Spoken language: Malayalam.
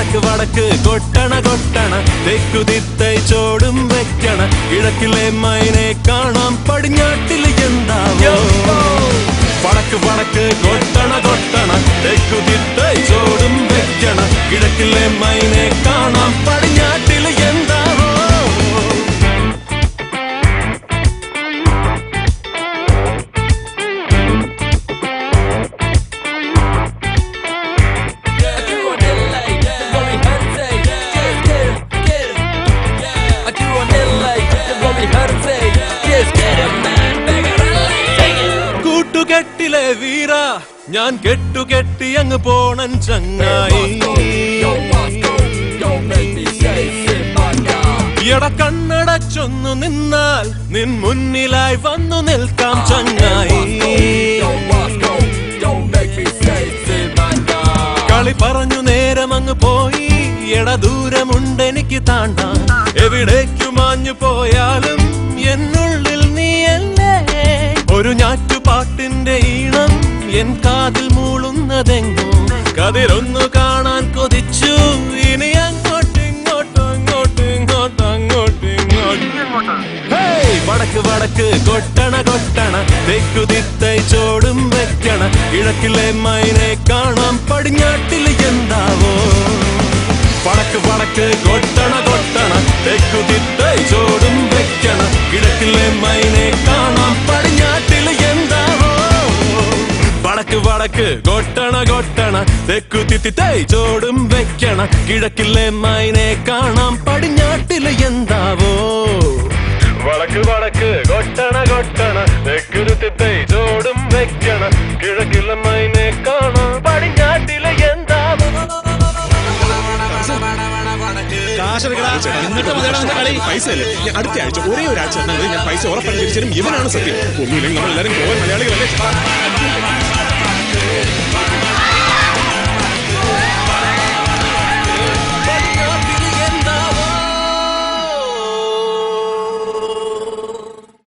വടക്ക് വടക്ക് കൊട്ടണ കൊട്ടണ തെക്കുതിത്തൈ ചോടും വെക്കണ കിഴക്കിലെ മൈനെ കാണാം പടിഞ്ഞാട്ടിൽ എന്താവോ വടക്ക് വടക്ക് കൊട്ടണ കൊട്ടണ തെക്കുതിത്തൈ ചോടും വെക്കണ കിഴക്കിലെ മൈനെ കാണാം പടിഞ്ഞാട്ടിൽ എന്താവോ കൂട്ടുകെട്ടിലെ വീര ഞാൻ കെട്ടുകെട്ടി അങ്ങ് പോണൻ ചങ്ങായി എട കണ്ണടച്ചൊന്നു നിന്നാൽ നിൻ മുന്നിലായി വന്നു നിൽക്കാം ചങ്ങായി കളി പറഞ്ഞു നേരം അങ്ങ് പോയി എട ദൂരമുണ്ടെനിക്ക് താണ്ടാൻ എവിടേക്കു മാഞ്ഞു പോയാലും എന്നുള്ളിൽ നീയല്ലേ ഒരു ഞാറ്റുപാട്ടിന്റെ ഈണം എൻ കാതിൽ മൂളുന്നതെങ്ങോ കതിരൊന്നു കാണാൻ കൊതിച്ചു ഇനി അങ്ങോട്ടിങ്ങോട്ടോ അങ്ങോട്ടിങ്ങോട്ടോ അങ്ങോട്ടിങ്ങോട്ടോ വടക്ക് വടക്ക് കൊട്ടണ കൊട്ടണ തെക്കുതിത്തൈ ചോടും വെക്കണ കിഴക്കിലെ മൈനെ കാണാം പടിഞ്ഞാട്ടിൽ എന്താവോ വടക്ക് വടക്ക് കൊട്ടണ കൊട്ടണ തെക്കുതിത്തൈ ചോടും വെക്കണ കിഴക്കിലെ മൈനെ കാണാം പടിഞ്ഞാട്ടിൽ എന്താവോ വടക്ക് വടക്ക് കൊട്ടണ കൊട്ടണ തെക്കുതിത്തൈ ചോടും വെക്കണ കിഴക്കിലെ മൈനെ കാണാം പടിഞ്ഞാട്ടിൽ എന്താവോ വടക്ക് വടക്ക് കൊട്ടണ കൊട്ടണ തെക്കുതിത്തൈ ചോടും വെക്കണ കിഴക്കിലെ മൈനെ കാണാം പടിഞ്ഞാട്ടിൽ എന്താവോ പൈസ അടുത്ത ആഴ്ച ഒരേ ഒരാഴ്ച ഞാൻ പൈസ ഉറപ്പാണ് തിരിച്ചരും ഇവനാണ് സത്യം ഒന്നുമില്ലെങ്കിൽ നമ്മൾ എല്ലാവരും മലയാളികളല്ലേ